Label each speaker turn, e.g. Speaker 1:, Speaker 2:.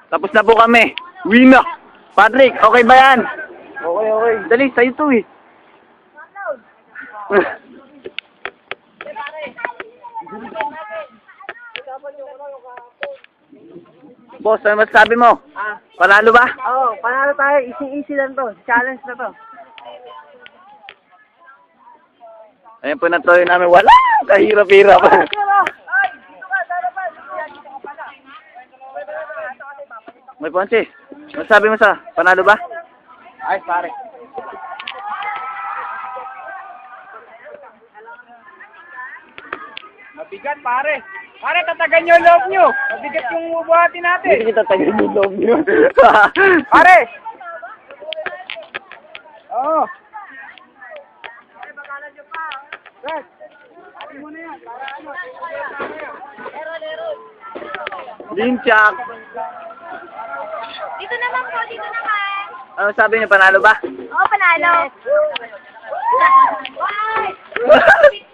Speaker 1: Tapos na po kami. Uwi na. Patrick, okay ba yan?
Speaker 2: Okay, okay.
Speaker 1: Dali, sa'yo to eh. Boss, ano masasabi mo? Panalo ba?
Speaker 2: Oo, panalo tayo. Easy lang to. Challenge na to.
Speaker 1: Ayan po na to yun namin. Wala! Kahirap-hirap. May Ponce, masasabi mo sa panalo ba?
Speaker 2: Ay, pare. Mabigat, pare. Pare, tatagan nyo loob nyo. Mabigat yung buhati natin.
Speaker 1: Hindi kita tagay yung loob nyo.
Speaker 2: Pare! Oo. Brad, atin mo na yan. Para ano?
Speaker 1: Linchak.
Speaker 3: Dito naman po, dito naman.
Speaker 1: Ano sabi niyo, panalo ba?
Speaker 3: Oo, panalo. Bye!